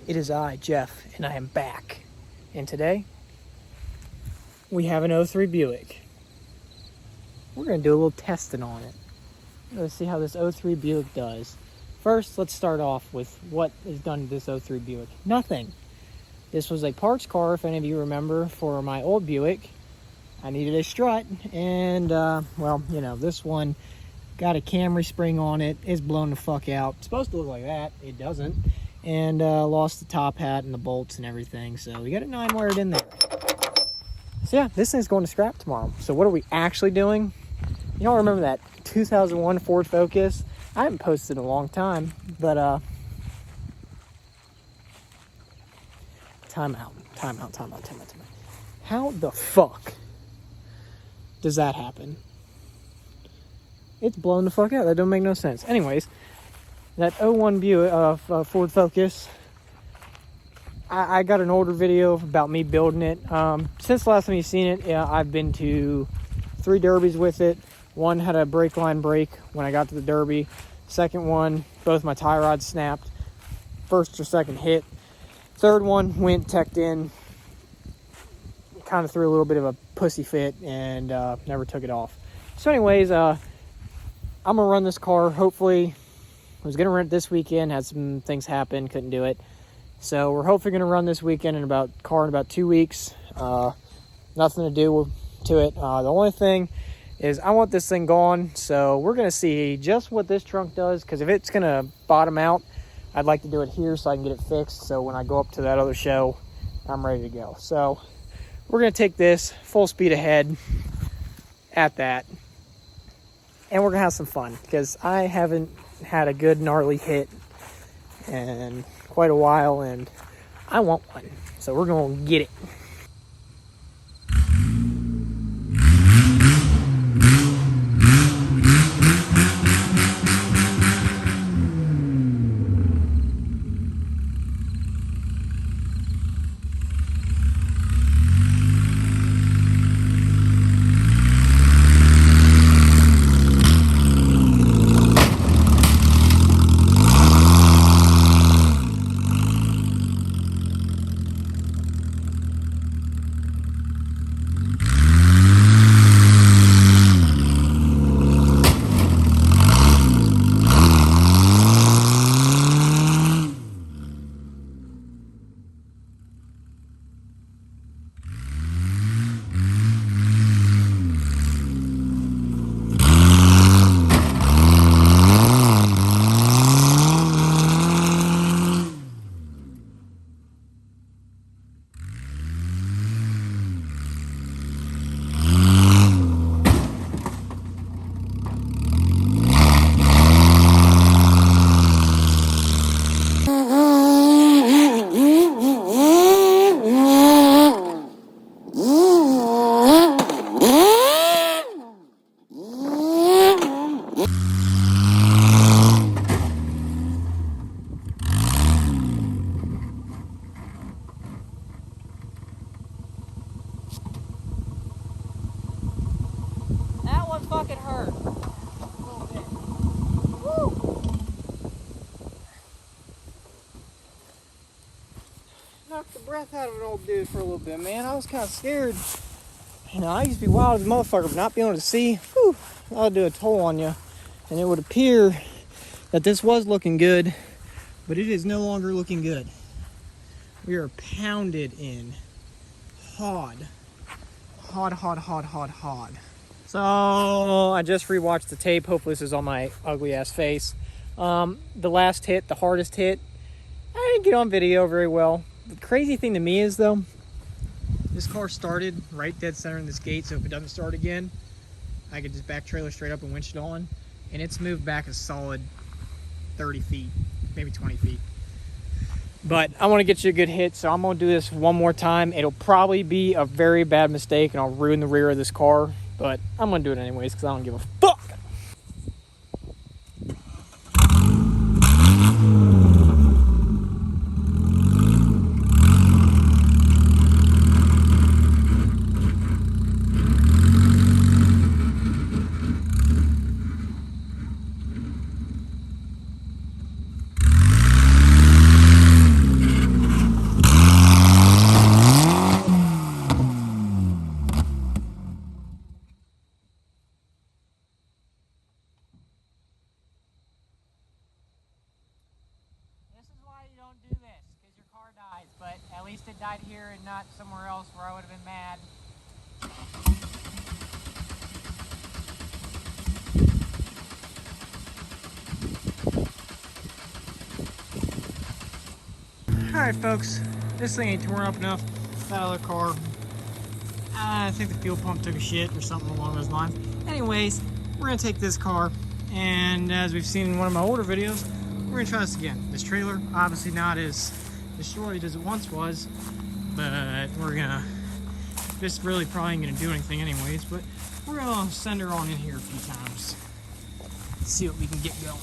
It is I, Jeff, and I am back. And today, we have an 03 Buick. We're going to do a little testing on it. Let's see how this 03 Buick does. First, let's start off with what is done to this 03 Buick. Nothing. This was a parts car, if any of you remember, for my old Buick. I needed a strut, and, well, you know, this one got a Camry spring on it. It's blown the fuck out. It's supposed to look like that. It doesn't. And lost the top hat and the bolts and everything. So we got it 9-wired in there. So yeah, this thing's going to scrap tomorrow. So what are we actually doing? Y'all remember that 2001 Ford Focus? I haven't posted in a long time, but time out. How the fuck does that happen? It's blown the fuck out. That don't make no sense. Anyways, that 01 Buick Ford Focus, I got an older video about me building it. Since the last time you've seen it, I've been to 3 derbies with it. One had a brake line break when I got to the derby. Second one, both my tie rods snapped. First or second hit. Third one went teched in. Kind of threw a little bit of a pussy fit and never took it off. So anyways, I'm going to run this car. Hopefully, I was going to rent it this weekend. Had some things happen. Couldn't do it. So we're hopefully going to run this weekend in about 2 weeks. Nothing to do to it. The only thing is I want this thing gone. So we're going to see just what this trunk does. Because if it's going to bottom out, I'd like to do it here so I can get it fixed. So when I go up to that other show, I'm ready to go. So we're going to take this full speed ahead at that. And we're going to have some fun. Because I haven't had a good gnarly hit in quite a while. And I want one. So we're going to get it. That one fucking hurt. A little bit. Woo! Knocked the breath out of an old dude for a little bit, man. I was kind of scared. You know, I used to be wild as a motherfucker, but not being able to see, whew, that'll do a toll on you. And it would appear that this was looking good, but it is no longer looking good. We are pounded in hard. So I just rewatched the tape. Hopefully this is on my ugly ass face. The last hit, the hardest hit, I didn't get on video very well. The crazy thing to me is though, this car started right dead center in this gate, so if it doesn't start again, I could just back trailer straight up and winch it on, and it's moved back a solid 30 feet, maybe 20 feet. But I want to get you a good hit, so I'm going to do this one more time. It'll probably be a very bad mistake, and I'll ruin the rear of this car. But I'm going to do it anyways, because I don't give a fuck. it died here and not somewhere else where I would have been mad. Alright folks, this thing ain't torn up enough. That other car, I think the fuel pump took a shit or something along those lines. Anyways, we're gonna take this car, and as we've seen in one of my older videos, we're gonna try this again. This trailer, obviously not as destroyed as it once was, but we're gonna, this really probably ain't gonna do anything anyways, but we're gonna send her on in here a few times. See what we can get going.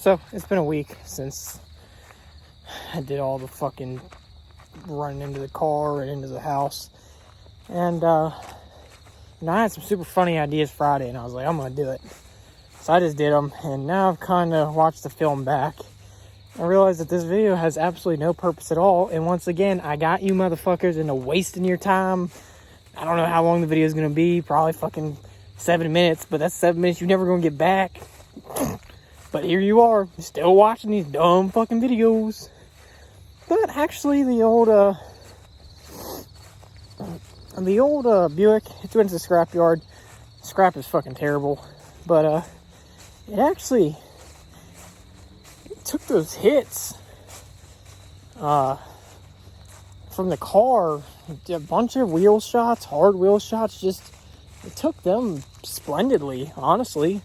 So, it's been a week since I did all the fucking running into the car and into the house. And, I had some super funny ideas Friday, and I was like, I'm going to do it. So I just did them, and now I've kind of watched the film back. I realized that this video has absolutely no purpose at all. And once again, I got you motherfuckers into wasting your time. I don't know how long the video is going to be. Probably fucking 7 minutes, but that's 7 minutes you're never going to get back. But here you are, still watching these dumb fucking videos. But actually, the old Buick, it went to the scrapyard. Scrap is fucking terrible. But, it actually took those hits from the car. A bunch of wheel shots, hard wheel shots, just, it took them splendidly, honestly.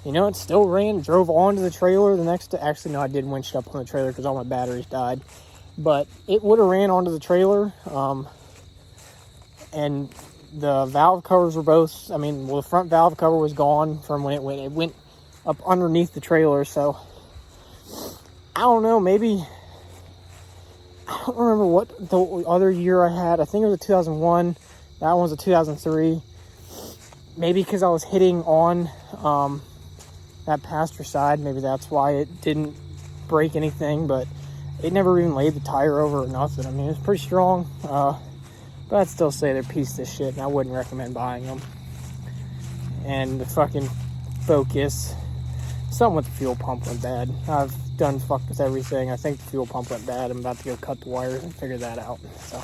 You know, it still ran, drove onto the trailer the next day. Actually, no, I did winch it up on the trailer because all my batteries died. But it would have ran onto the trailer. And the valve covers were both, the front valve cover was gone from when it went. It went up underneath the trailer, so I don't know, maybe, I don't remember what the other year I had. I think it was a 2001. That one was a 2003. Maybe because I was hitting on that passenger side, maybe that's why it didn't break anything, but it never even laid the tire over or nothing. I mean, it's pretty strong, but I'd still say they're a piece of shit, and I wouldn't recommend buying them. And the fucking Focus, something with the fuel pump went bad. I've done fuck with everything. I think the fuel pump went bad. I'm about to go cut the wires and figure that out. So,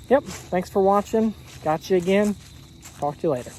yep, thanks for watching. Got you again. Talk to you later.